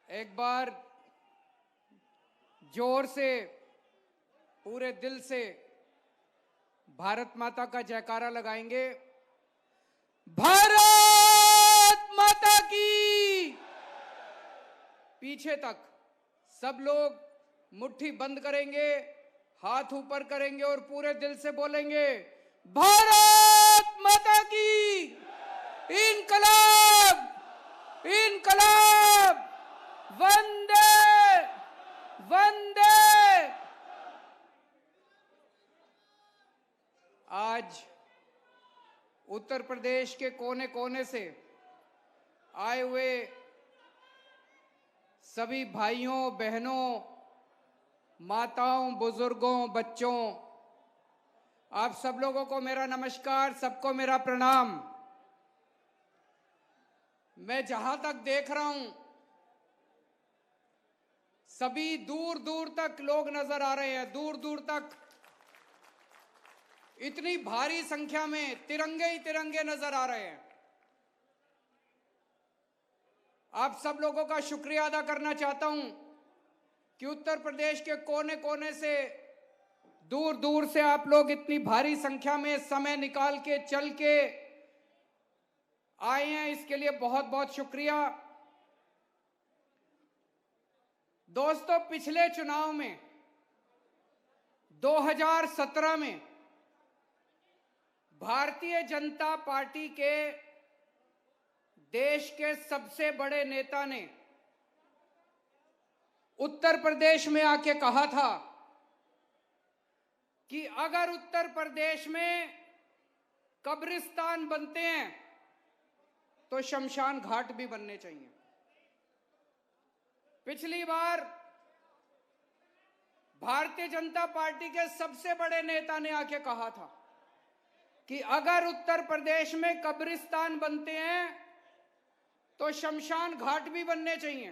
एक बार जोर से पूरे दिल से भारत माता का जयकारा लगाएंगे। भारत माता की। पीछे तक सब लोग मुट्ठी बंद करेंगे, हाथ ऊपर करेंगे और पूरे दिल से बोलेंगे, भारत माता की। इनकलाब, इनकलाब, वंदे वंदे। आज उत्तर प्रदेश के कोने कोने से आए हुए सभी भाइयों बहनों, माताओं, बुजुर्गों, बच्चों, आप सब लोगों को मेरा नमस्कार, सबको मेरा प्रणाम। मैं जहां तक देख रहा हूं, सभी दूर दूर तक लोग नजर आ रहे हैं। दूर दूर तक इतनी भारी संख्या में तिरंगे ही तिरंगे नजर आ रहे हैं। आप सब लोगों का शुक्रिया अदा करना चाहता हूं कि उत्तर प्रदेश के कोने कोने से, दूर दूर से आप लोग इतनी भारी संख्या में समय निकाल के चल के आए हैं। इसके लिए बहुत बहुत शुक्रिया। दोस्तों, पिछले चुनाव में 2017 में भारतीय जनता पार्टी के देश के सबसे बड़े नेता ने उत्तर प्रदेश में आके कहा था कि अगर उत्तर प्रदेश में कब्रिस्तान बनते हैं तो शमशान घाट भी बनने चाहिए। पिछली बार भारतीय जनता पार्टी के सबसे बड़े नेता ने आके कहा था कि अगर उत्तर प्रदेश में कब्रिस्तान बनते हैं तो शमशान घाट भी बनने चाहिए।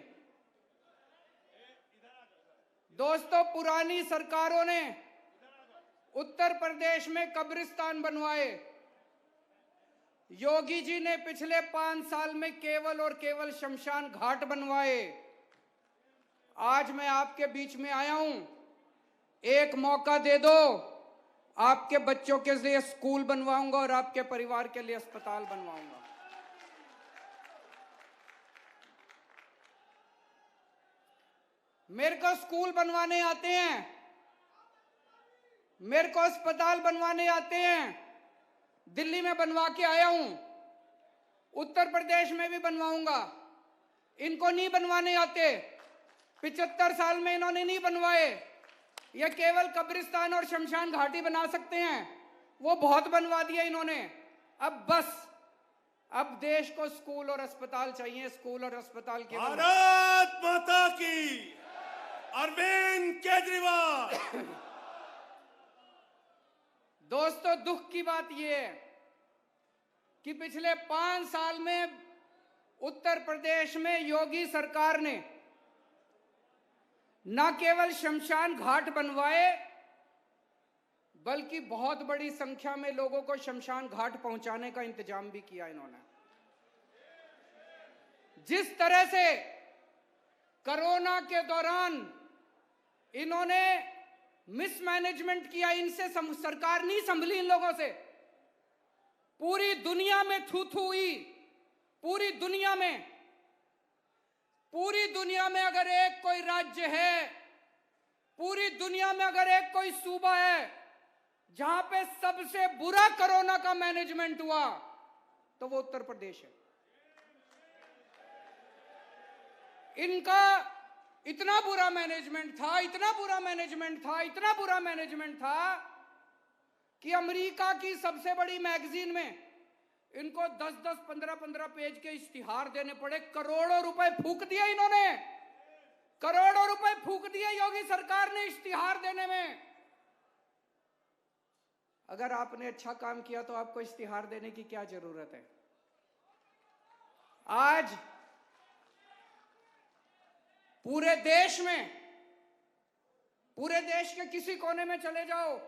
दोस्तों, पुरानी सरकारों ने उत्तर प्रदेश में कब्रिस्तान बनवाए। योगी जी ने पिछले 5 साल में केवल और केवल शमशान घाट बनवाए। आज मैं आपके बीच में आया हूं, एक मौका दे दो, आपके बच्चों के लिए स्कूल बनवाऊंगा और आपके परिवार के लिए अस्पताल बनवाऊंगा। मेरे को स्कूल बनवाने आते हैं, मेरे को अस्पताल बनवाने आते हैं। दिल्ली में बनवा के आया हूं, उत्तर प्रदेश में भी बनवाऊंगा। इनको नहीं बनवाने आते। 75 साल में इन्होंने नहीं बनवाए। ये केवल कब्रिस्तान और शमशान घाटी बना सकते हैं, वो बहुत बनवा दिया इन्होंने। अब बस, अब देश को स्कूल और अस्पताल चाहिए। स्कूल और अस्पताल के भारत माता की। अरविंद केजरीवाल। दोस्तों, दुख की बात यह है कि पिछले 5 साल में उत्तर प्रदेश में योगी सरकार ने न केवल शमशान घाट बनवाए, बल्कि बहुत बड़ी संख्या में लोगों को शमशान घाट पहुंचाने का इंतजाम भी किया इन्होंने। जिस तरह से कोरोना के दौरान इन्होंने मिसमैनेजमेंट किया, इनसे सरकार नहीं संभली इन लोगों से। पूरी दुनिया में थू थू हुई। पूरी दुनिया में अगर एक कोई राज्य है, पूरी दुनिया में अगर एक कोई सूबा है जहां पे सबसे बुरा कोरोना का मैनेजमेंट हुआ, तो वो उत्तर प्रदेश है। इनका इतना बुरा मैनेजमेंट था, इतना बुरा मैनेजमेंट था कि अमेरिका की सबसे बड़ी मैगजीन में इनको 10-10, 15-15 पेज के इश्तिहार देने पड़े। करोड़ों रुपए फूंक दिए इन्होंने, करोड़ों रुपए फूंक दिए योगी सरकार ने इश्तिहार देने में। अगर आपने अच्छा काम किया तो आपको इश्तिहार देने की क्या जरूरत है? आज पूरे देश के किसी कोने में चले जाओ,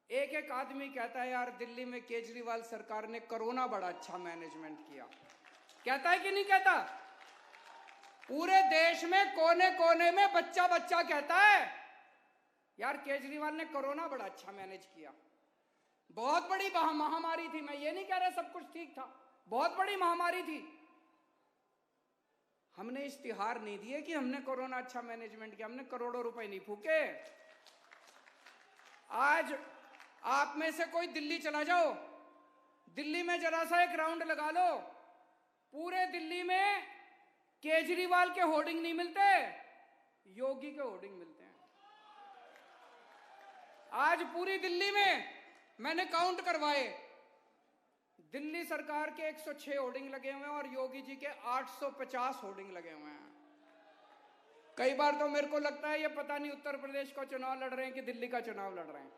एक एक आदमी कहता है, यार दिल्ली में केजरीवाल सरकार ने कोरोना बड़ा अच्छा मैनेजमेंट किया। कहता है कि नहीं कहता? पूरे देश में कोने कोने में बच्चा बच्चा कहता है यार केजरीवाल ने कोरोना बड़ा अच्छा मैनेज किया, बहुत बड़ी महामारी थी। मैं ये नहीं कह रहा सब कुछ ठीक था, बहुत बड़ी महामारी थी। हमने इश्तिहार नहीं दिए कि हमने कोरोना अच्छा मैनेजमेंट किया, हमने करोड़ों रुपए नहीं फूके। आज आप में से कोई दिल्ली चला जाओ, दिल्ली में जरा सा एक राउंड लगा लो, पूरे दिल्ली में केजरीवाल के होर्डिंग नहीं मिलते, योगी के होर्डिंग मिलते हैं। आज पूरी दिल्ली में मैंने काउंट करवाए, दिल्ली सरकार के 106 होर्डिंग लगे हुए हैं और योगी जी के 850 होर्डिंग लगे हुए हैं। कई बार तो मेरे को लगता है ये पता नहीं उत्तर प्रदेश का चुनाव लड़ रहे हैं कि दिल्ली का चुनाव लड़ रहे हैं।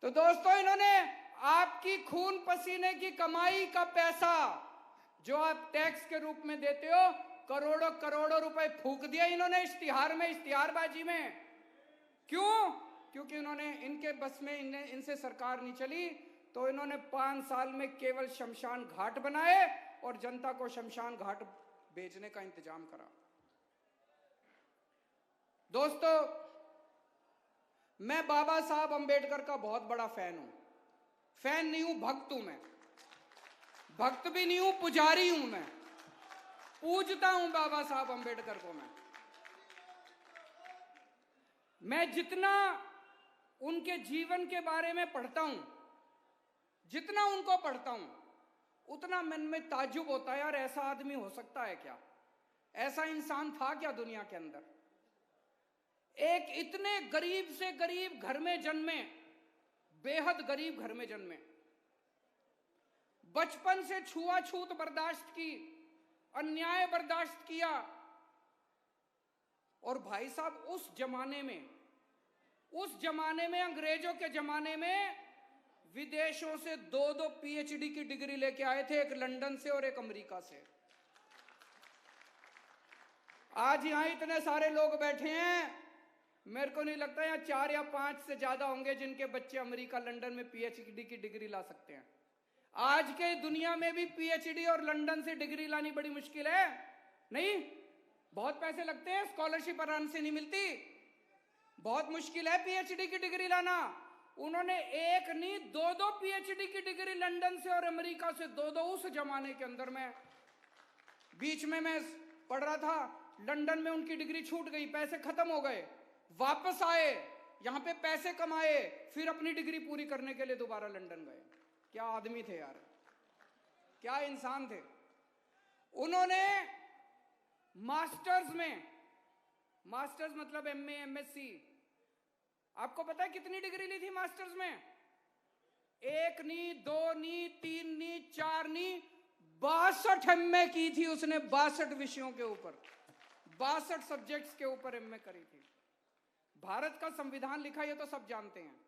तो दोस्तों, इन्होंने आपकी खून पसीने की कमाई का पैसा जो आप टैक्स के रूप में देते हो, करोड़ों करोड़ों रुपए फूक दिया इन्होंने इश्तिहार में, इश्तिहारबाजी में। क्यों? क्योंकि इन्होंने, इनके बस में इनसे सरकार नहीं चली, तो इन्होंने 5 साल में केवल शमशान घाट बनाए और जनता को शमशान घाट बेचने का इंतजाम करा। दोस्तों, मैं बाबा साहब अंबेडकर का बहुत बड़ा फैन हूं। फैन नहीं हूं, भक्त हूं मैं। भक्त भी नहीं हूं, पुजारी हूं मैं। पूजता हूं बाबा साहब अंबेडकर को मैं जितना उनके जीवन के बारे में पढ़ता हूं, जितना उनको पढ़ता हूं, उतना मन में ताज्जुब होता है, यार ऐसा आदमी हो सकता है क्या? ऐसा इंसान था क्या दुनिया के अंदर? एक इतने गरीब से गरीब घर में जन्मे, बेहद गरीब घर में जन्मे, बचपन से छुआछूत बर्दाश्त की, अन्याय बर्दाश्त किया। और भाई साहब, उस जमाने में अंग्रेजों के जमाने में विदेशों से 2-2 पीएचडी की डिग्री लेके आए थे, एक लंदन से और एक अमेरिका से। आज यहां इतने सारे लोग बैठे हैं, मेरे को नहीं लगता यहाँ 4 या 5 से ज्यादा होंगे जिनके बच्चे अमेरिका लंदन में पीएचडी की डिग्री ला सकते हैं। आज के दुनिया में भी पीएचडी और लंदन से डिग्री लानी बड़ी मुश्किल है। नहीं, बहुत पैसे लगते हैं, स्कॉलरशिप आराम से नहीं मिलती, बहुत मुश्किल है पीएचडी की डिग्री लाना। उन्होंने एक नहीं 2-2 पीएचडी की डिग्री लंदन से और अमेरिका से 2-2। उस जमाने के अंदर में बीच में मैं पढ़ रहा था, लंदन में उनकी डिग्री छूट गई, पैसे खत्म हो गए, वापस आए, यहां पे पैसे कमाए, फिर अपनी डिग्री पूरी करने के लिए दोबारा लंदन गए। क्या आदमी थे यार, क्या इंसान थे। उन्होंने मास्टर्स में, मास्टर्स मतलब एमए एमएससी, आपको पता है कितनी डिग्री ली थी मास्टर्स में? 1 नहीं, 2 नहीं, 3 नहीं, 4 नहीं, 62 एमए की थी उसने। 62 विषयों के ऊपर, 62 सब्जेक्ट्स के ऊपर एमए करी थी। भारत का संविधान लिखा, ये तो सब जानते हैं।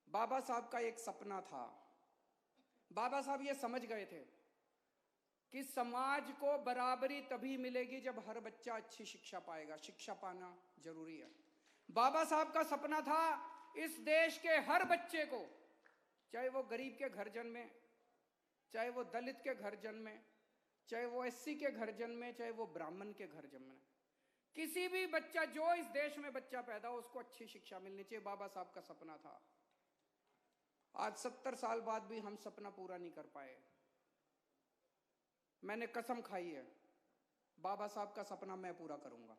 बाबा साहब का एक सपना था। बाबा साहब ये समझ गए थे कि समाज को बराबरी तभी मिलेगी जब हर बच्चा अच्छी शिक्षा पाएगा। शिक्षा पाना जरूरी है। बाबा साहब का सपना था इस देश के हर बच्चे को, चाहे वो गरीब के घर जन्मे, चाहे वो दलित के घर जन्मे, चाहे वो एससी के घर जन्मे, चाहे वो ब्राह्मण के घर जन्मे, किसी भी बच्चा, जो इस देश में बच्चा पैदा हो, उसको अच्छी शिक्षा मिलनी चाहिए। बाबा साहब का सपना था। आज 70 साल बाद भी हम सपना पूरा नहीं कर पाए। मैंने कसम खाई है, बाबा साहब का सपना मैं पूरा करूंगा।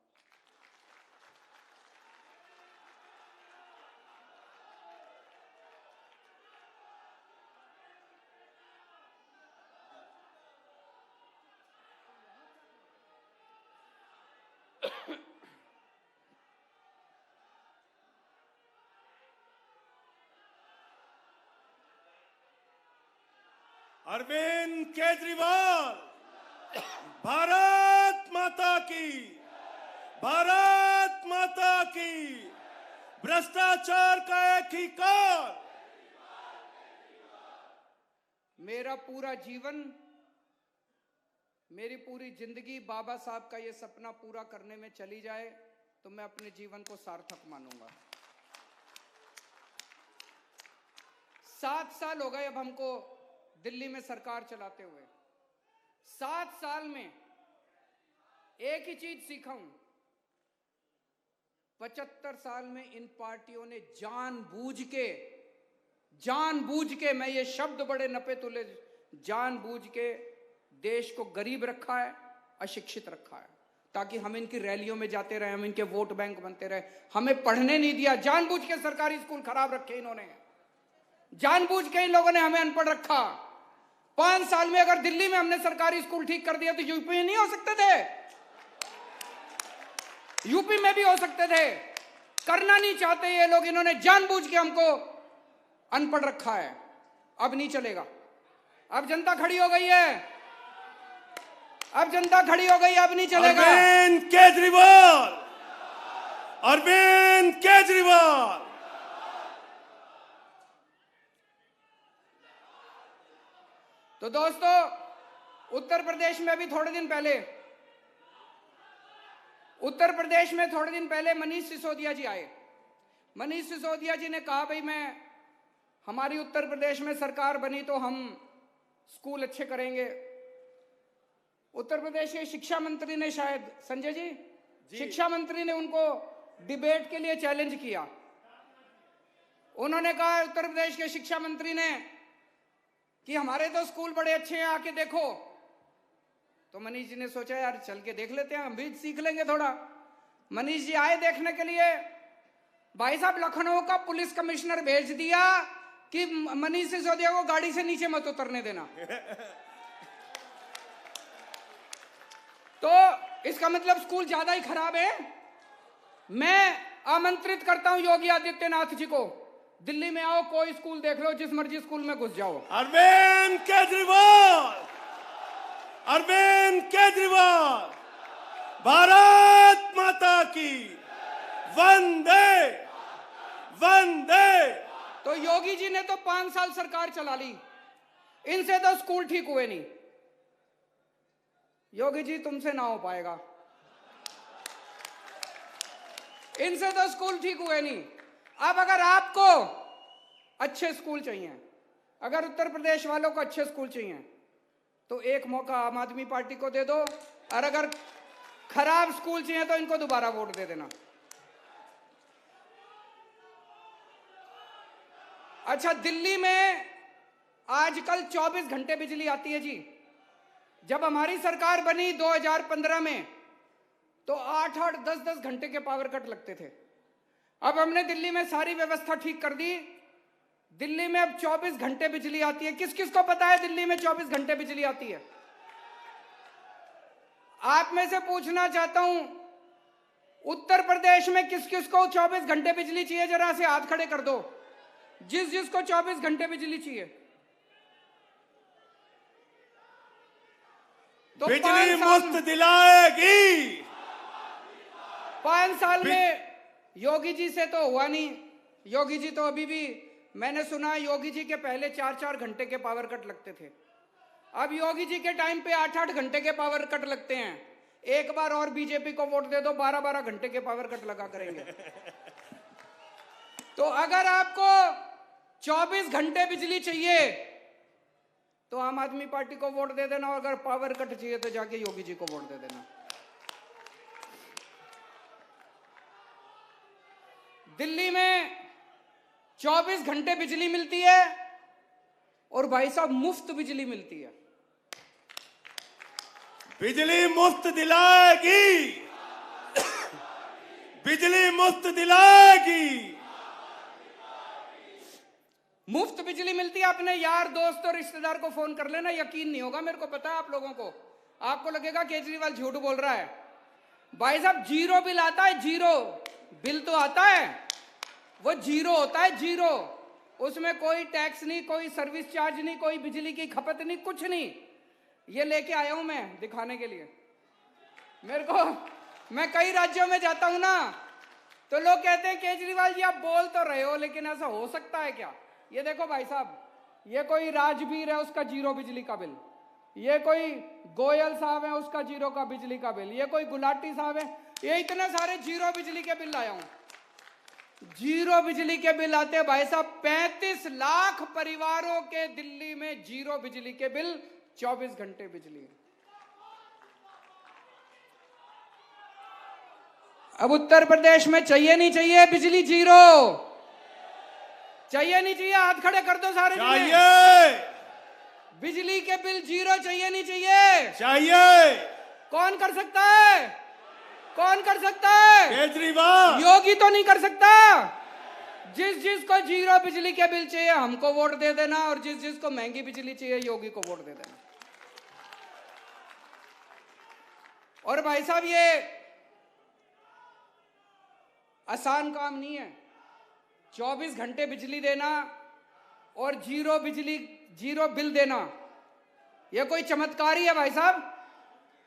अरविंद केजरीवाल, भारत माता की, भारत माता की। भ्रष्टाचार का एक ही काल। मेरा पूरा जीवन, मेरी पूरी जिंदगी बाबा साहब का ये सपना पूरा करने में चली जाए तो मैं अपने जीवन को सार्थक मानूंगा। 7 साल हो गए अब हमको दिल्ली में सरकार चलाते हुए। 7 साल में एक ही चीज सीखा हूं, 75 साल में इन पार्टियों ने जानबूझ के, मैं ये शब्द बड़े नपे तुले, जानबूझ के देश को गरीब रखा है, अशिक्षित रखा है, ताकि हम इनकी रैलियों में जाते रहे, हम इनके वोट बैंक बनते रहे। हमें पढ़ने नहीं दिया, जानबूझ के सरकारी स्कूल खराब रखे इन्होंने, जानबूझ के इन लोगों ने हमें अनपढ़ रखा। 5 साल में अगर दिल्ली में हमने सरकारी स्कूल ठीक कर दिया तो यूपी में नहीं हो सकते थे? यूपी में भी हो सकते थे। करना नहीं चाहते ये लोग, इन्होंने जानबूझ के हमको अनपढ़ रखा है। अब नहीं चलेगा, अब जनता खड़ी हो गई है, अब जनता खड़ी हो गई, अब नहीं चलेगा। अरविंद केजरीवाल। तो दोस्तों, उत्तर प्रदेश में भी थोड़े दिन पहले मनीष सिसोदिया जी आए। मनीष सिसोदिया जी ने कहा, भाई हमारी उत्तर प्रदेश में सरकार बनी तो हम स्कूल अच्छे करेंगे। उत्तर प्रदेश के शिक्षा मंत्री ने, शायद संजय जी, शिक्षा मंत्री ने उनको डिबेट के लिए चैलेंज किया। उन्होंने कहा, उत्तर प्रदेश के शिक्षा मंत्री ने, कि हमारे तो स्कूल बड़े अच्छे हैं, आके देखो। तो मनीष जी ने सोचा, यार चल के देख लेते हैं, हम भी सीख लेंगे थोड़ा। मनीष जी आए देखने के लिए। भाई साहब, लखनऊ का पुलिस कमिश्नर भेज दिया कि मनीष सिसोदिया को गाड़ी से नीचे मत उतरने देना। तो इसका मतलब स्कूल ज्यादा ही खराब है। मैं आमंत्रित करता हूं योगी आदित्यनाथ जी को, दिल्ली में आओ, कोई स्कूल देख लो, जिस मर्जी स्कूल में घुस जाओ। अरविंद केजरीवाल, भारत माता की वंदे वंदे। तो योगी जी ने तो 5 साल सरकार चला ली, इनसे तो स्कूल ठीक हुए नहीं। योगी जी, तुमसे ना हो पाएगा, इनसे तो स्कूल ठीक हुए नहीं। अब अगर आपको अच्छे स्कूल चाहिए, अगर उत्तर प्रदेश वालों को अच्छे स्कूल चाहिए, तो एक मौका आम आदमी पार्टी को दे दो, और अगर खराब स्कूल चाहिए तो इनको दोबारा वोट दे देना। अच्छा, दिल्ली में आजकल 24 घंटे बिजली आती है जी। जब हमारी सरकार बनी 2015 में, तो 8-8, 10-10 घंटे के पावर कट लगते थे। अब हमने दिल्ली में सारी व्यवस्था ठीक कर दी, दिल्ली में अब 24 घंटे बिजली आती है। किस किस को पता है दिल्ली में 24 घंटे बिजली आती है? आप में से पूछना चाहता हूं, उत्तर प्रदेश में किस किस को 24 घंटे बिजली चाहिए? जरा से हाथ खड़े कर दो, जिस जिसको 24 घंटे बिजली चाहिए। तो बिजली मुफ्त दिलाएगी। 5 साल में योगी जी से तो हुआ नहीं। योगी जी तो अभी भी, मैंने सुना योगी जी के पहले 4-4 घंटे के पावर कट लगते थे, अब योगी जी के टाइम पे 8-8 घंटे के पावर कट लगते हैं। एक बार और बीजेपी को वोट दे दो, 12-12 घंटे के पावर कट लगा करेंगे। तो अगर आपको 24 घंटे बिजली चाहिए तो आम आदमी पार्टी को वोट दे देना, और अगर पावर कट चाहिए तो जाके योगी जी को वोट दे देना। दिल्ली में 24 घंटे बिजली मिलती है, और भाई साहब मुफ्त बिजली मिलती है। बिजली मुफ्त दिलाएगी, बिजली मुफ्त दिलाएगी। मुफ्त बिजली मिलती है। अपने यार दोस्त और रिश्तेदार को फोन कर लेना, यकीन नहीं होगा, मेरे को पता है आप लोगों को, आपको लगेगा केजरीवाल झूठ बोल रहा है। भाई साहब, जीरो बिल आता है, जीरो बिल तो आता है, वो जीरो होता है, जीरो। उसमें कोई टैक्स नहीं, कोई सर्विस चार्ज नहीं, कोई बिजली की खपत नहीं, कुछ नहीं। ये लेके आया हूं मैं दिखाने के लिए। मेरे को, मैं कई राज्यों में जाता हूं ना, तो लोग कहते हैं केजरीवाल जी आप बोल तो रहे हो, लेकिन ऐसा हो सकता है क्या? ये देखो भाई साहब, ये कोई राजवीर है, उसका जीरो बिजली का बिल। ये कोई गोयल साहब है, उसका जीरो का बिजली का बिल। ये कोई गुलाटी साहब है, ये इतने सारे जीरो बिजली के बिल लाया हूं। जीरो बिजली के बिल आते हैं भाई साहब, 35 लाख परिवारों के दिल्ली में जीरो बिजली के बिल, 24 घंटे बिजली। अब उत्तर प्रदेश में चाहिए नहीं चाहिए बिजली जीरो? चाहिए नहीं चाहिए? हाथ खड़े कर दो सारे। चाहिए। बिजली के बिल जीरो चाहिए नहीं चाहिए? चाहिए। कौन कर सकता है? कौन कर सकता है? केजरीवाल। योगी तो नहीं कर सकता। जिस जिसको जीरो बिजली के बिल चाहिए हमको वोट दे देना, और जिस जिसको महंगी बिजली चाहिए योगी को वोट दे देना। और भाई साहब ये आसान काम नहीं है। 24 घंटे बिजली देना और जीरो बिल देना, ये कोई चमत्कार ही है भाई साहब?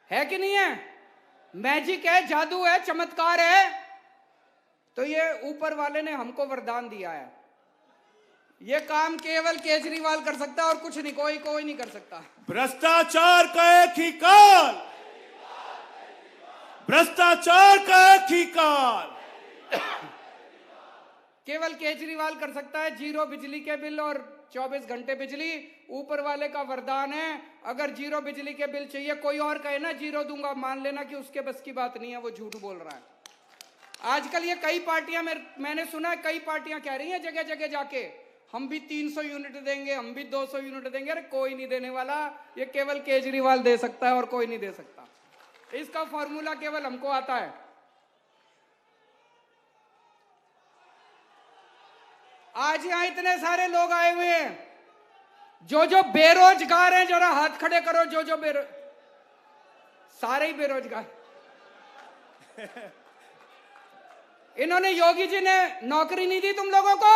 है कि नहीं है? मैजिक है, जादू है, चमत्कार है? तो ये ऊपर वाले ने हमको वरदान दिया है। ये काम केवल केजरीवाल कर सकता है और कुछ नहीं, कोई नहीं कर सकता। भ्रष्टाचार का एक ही काल, भ्रष्टाचार का एक ही काल। केवल केजरीवाल कर सकता है जीरो बिजली के बिल और 24 घंटे बिजली। ऊपर वाले का वरदान है। अगर जीरो बिजली के बिल चाहिए, कोई और कहे ना जीरो दूंगा, मान लेना कि उसके बस की बात नहीं है, वो झूठ बोल रहा है। आजकल ये कई पार्टियां, मैंने सुना है कई पार्टियां कह रही हैं जगह जगह जाके, हम भी 300 यूनिट देंगे, हम भी 200 यूनिट देंगे। अरे कोई नहीं देने वाला, ये केवल केजरीवाल दे सकता है और कोई नहीं दे सकता। इसका फॉर्मूला केवल हमको आता है। आज यहां इतने सारे लोग आए हुए हैं, जो बेरोजगार हैं जरा हाथ खड़े करो। जो सारे ही बेरोजगार। इन्होंने, योगी जी ने नौकरी नहीं दी तुम लोगों को?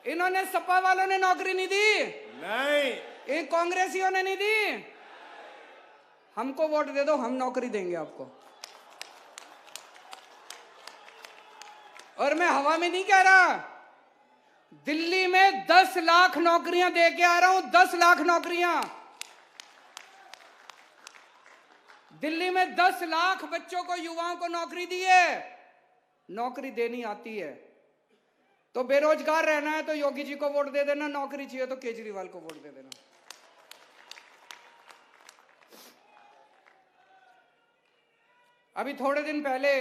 इन्होंने, सपा वालों ने नौकरी नहीं दी? नहीं। इन कांग्रेसियों ने नहीं दी? हमको वोट दे दो, हम नौकरी देंगे आपको। और मैं हवा में नहीं कह रहा, दिल्ली में 10 लाख नौकरियां दे के आ रहा हूं। 10 लाख नौकरियां दिल्ली में, 10 लाख बच्चों को, युवाओं को नौकरी दी है। नौकरी देनी आती है तो बेरोजगार रहना है तो योगी जी को वोट दे देना, नौकरी चाहिए तो केजरीवाल को वोट दे देना। अभी थोड़े दिन पहले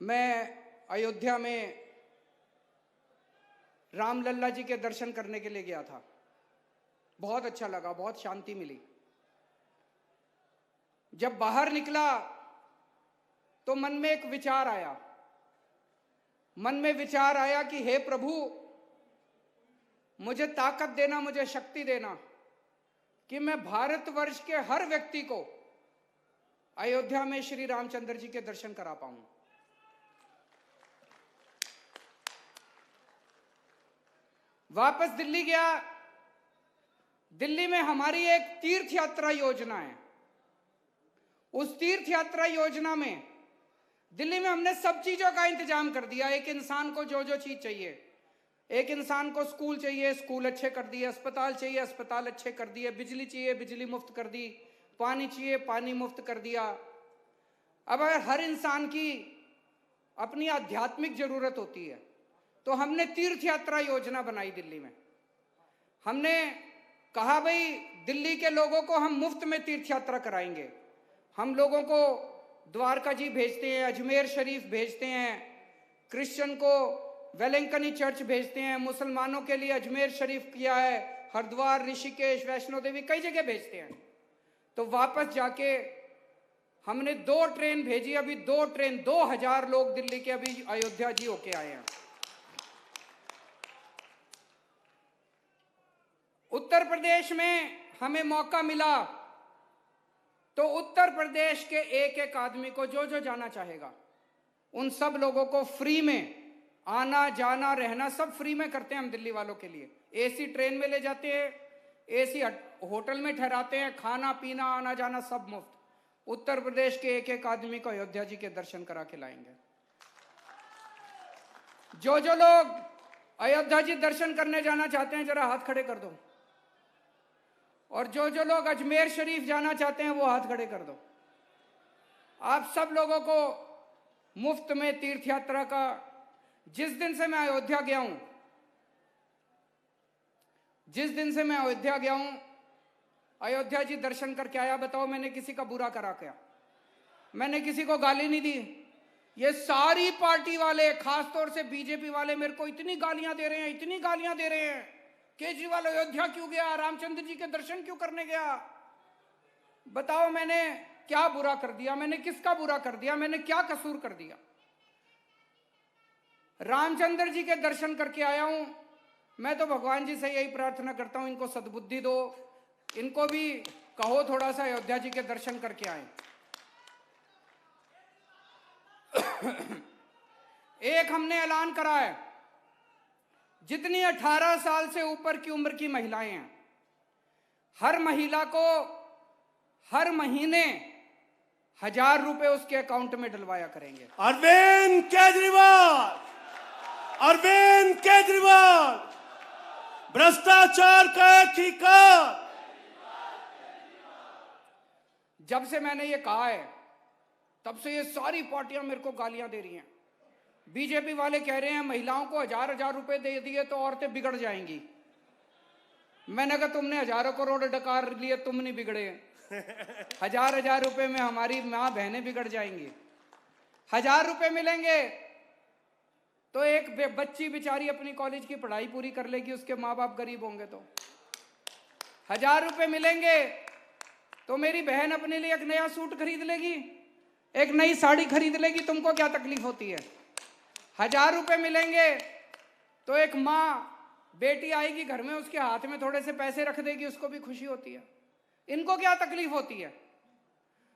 मैं अयोध्या में रामलल्ला जी के दर्शन करने के लिए गया था। बहुत अच्छा लगा, बहुत शांति मिली। जब बाहर निकला तो मन में एक विचार आया। मन में विचार आया कि हे प्रभु, मुझे ताकत देना, मुझे शक्ति देना कि मैं भारतवर्ष के हर व्यक्ति को अयोध्या में श्री रामचंद्र जी के दर्शन करा पाऊं। वापस दिल्ली गया। दिल्ली में हमारी एक तीर्थ यात्रा योजना है। उस तीर्थ यात्रा योजना में दिल्ली में हमने सब चीजों का इंतजाम कर दिया। एक इंसान को जो चीज चाहिए, एक इंसान को स्कूल चाहिए, स्कूल अच्छे कर दिए, अस्पताल चाहिए, अस्पताल अच्छे कर दिए, बिजली चाहिए, बिजली मुफ्त कर दी, पानी चाहिए, पानी मुफ्त कर दिया। अब अगर हर इंसान की अपनी आध्यात्मिक जरूरत होती है तो हमने तीर्थ यात्रा योजना बनाई दिल्ली में। हमने कहा भाई दिल्ली के लोगों को हम मुफ्त में तीर्थ यात्रा कराएंगे। हम लोगों को द्वारका जी भेजते हैं, अजमेर शरीफ भेजते हैं, क्रिश्चियन को वेलंकनी चर्च भेजते हैं, मुसलमानों के लिए अजमेर शरीफ किया है, हरिद्वार, ऋषिकेश, वैष्णो देवी, कई जगह भेजते हैं। तो वापस जाके हमने 2 ट्रेन भेजी। अभी 2 ट्रेन, 2000 लोग दिल्ली के अभी अयोध्या जी होके आए हैं। उत्तर प्रदेश में हमें मौका मिला तो उत्तर प्रदेश के एक एक आदमी को जो जाना चाहेगा, उन सब लोगों को फ्री में आना जाना रहना सब फ्री में करते हैं हम दिल्ली वालों के लिए। एसी ट्रेन में ले जाते हैं, एसी होटल में ठहराते हैं, खाना पीना आना जाना सब मुफ्त। उत्तर प्रदेश के एक एक आदमी को अयोध्या जी के दर्शन करा के लाएंगे। जो लोग अयोध्या जी दर्शन करने जाना चाहते हैं जरा हाथ खड़े कर दो। और जो लोग अजमेर शरीफ जाना चाहते हैं वो हाथ खड़े कर दो। आप सब लोगों को मुफ्त में तीर्थ यात्रा का, जिस दिन से मैं अयोध्या गया हूं, अयोध्या जी दर्शन करके आया, बताओ मैंने किसी का बुरा करा क्या? मैंने किसी को गाली नहीं दी। ये सारी पार्टी वाले, खासतौर से बीजेपी वाले मेरे को इतनी गालियां दे रहे हैं, इतनी गालियां दे रहे हैं। केजरीवाल अयोध्या क्यों गया? रामचंद्र जी के दर्शन क्यों करने गया? बताओ मैंने क्या बुरा कर दिया? मैंने किसका बुरा कर दिया? मैंने क्या कसूर कर दिया? रामचंद्र जी के दर्शन करके आया हूं। मैं तो भगवान जी से यही प्रार्थना करता हूं, इनको सद्बुद्धि दो, इनको भी कहो थोड़ा सा अयोध्या जी के दर्शन करके आए। एक हमने ऐलान करा है, जितनी 18 साल से ऊपर की उम्र की महिलाएं हैं, हर महिला को हर महीने 1000 रुपए उसके अकाउंट में डलवाया करेंगे। अरविंद केजरीवाल, अरविंद केजरीवाल, भ्रष्टाचार का एक ही काम। जब से मैंने ये कहा है तब से ये सारी पार्टियां मेरे को गालियां दे रही हैं। बीजेपी वाले कह रहे हैं महिलाओं को 1000 रुपए दे दिए तो औरतें बिगड़ जाएंगी। मैंने कहा तुमने हजारों करोड़ डकार लिए, तुम नहीं बिगड़े। 1000 रुपए में हमारी माँ बहनें बिगड़ जाएंगी। 1000 रुपए मिलेंगे तो एक बच्ची बेचारी अपनी कॉलेज की पढ़ाई पूरी कर लेगी, उसके माँ बाप गरीब होंगे तो। 1000 रुपए मिलेंगे तो मेरी बहन अपने लिए एक नया सूट खरीद लेगी, एक नई साड़ी खरीद लेगी, तुमको क्या तकलीफ होती है? 1000 रुपए मिलेंगे तो एक माँ बेटी आएगी घर में, उसके हाथ में थोड़े से पैसे रख देगी, उसको भी खुशी होती है। इनको क्या तकलीफ होती है?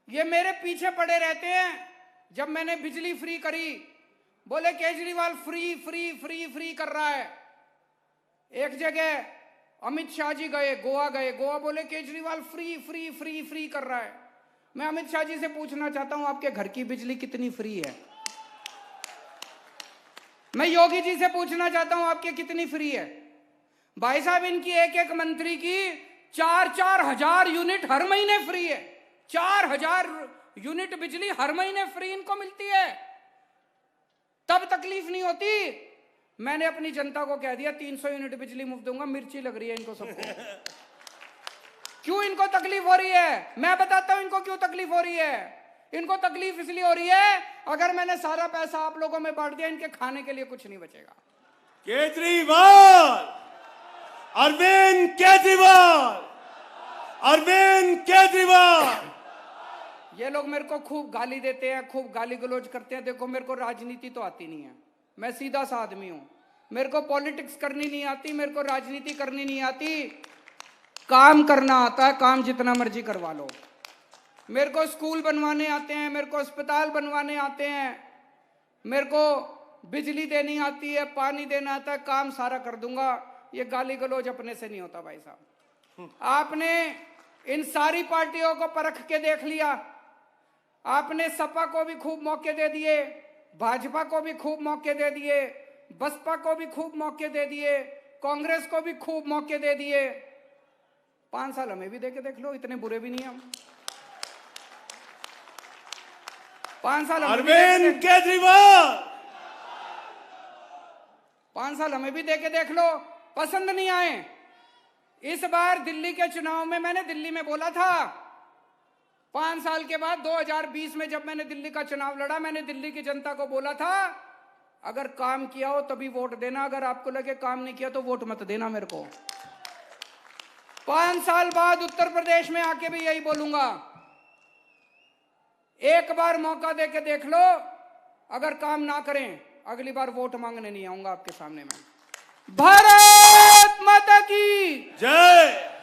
ये मेरे पीछे पड़े रहते हैं। जब मैंने बिजली फ्री करी, बोले Kejriwal free free free free कर रहा है। एक जगह अमित शाह जी गए, गोवा बोले Kejriwal free free free free कर रहा है। मैं अमित शाह जी से पूछना चाहता हूं, आपके घर की बिजली कितनी फ्री है? मैं योगी जी से पूछना चाहता हूं, आपके कितनी फ्री है? भाई साहब, इनकी एक एक मंत्री की 4-4 हजार यूनिट हर महीने फ्री है। 4000 यूनिट बिजली हर महीने फ्री इनको मिलती है, तब तकलीफ नहीं होती। मैंने अपनी जनता को कह दिया 300 यूनिट बिजली मुफ्त दूंगा। मिर्ची लग रही है इनको सबको। क्यों इनको तकलीफ हो रही है? मैं बताता हूं इनको क्यों तकलीफ हो रही है। इनको तकलीफ इसलिए हो रही है, अगर मैंने सारा पैसा आप लोगों में बांट दिया, इनके खाने के लिए कुछ नहीं बचेगा। केजरीवाल, अरविंद केजरीवाल, अरविंद केजरीवाल। ये लोग मेरे को खूब गाली देते हैं, खूब गाली गलौज करते हैं। देखो, मेरे को राजनीति तो आती नहीं है, मैं सीधा सा आदमी हूं। मेरे को पॉलिटिक्स करनी नहीं आती, मेरे को राजनीति करनी नहीं आती। काम करना आता है, काम जितना मर्जी करवा लो। मेरे को स्कूल बनवाने आते हैं, मेरे को अस्पताल बनवाने आते हैं, मेरे को बिजली देनी आती है, पानी देना आता है, काम सारा कर दूंगा। ये गाली गलौज अपने से नहीं होता भाई साहब। आपने इन सारी पार्टियों को परख के देख लिया। आपने सपा को भी खूब मौके दे दिए, भाजपा को भी खूब मौके दे दिए, बसपा को भी खूब मौके दे दिए, कांग्रेस को भी खूब मौके दे दिए। 5 साल हमें भी देके देख लो, इतने बुरे भी नहीं हम। 5 साल अरविंद केजरीवाल, 5 साल हमें भी देके देख लो, पसंद नहीं आए। इस बार दिल्ली के चुनाव में मैंने दिल्ली में बोला था, 5 साल के बाद 2020 में जब मैंने दिल्ली का चुनाव लड़ा, मैंने दिल्ली की जनता को बोला था, अगर काम किया हो तभी वोट देना, अगर आपको लगे काम नहीं किया तो वोट मत देना मेरे को। 5 साल बाद उत्तर प्रदेश में आके भी यही बोलूंगा। एक बार मौका देके देख लो, अगर काम ना करें अगली बार वोट मांगने नहीं आऊंगा आपके सामने में। भारत माता की जय।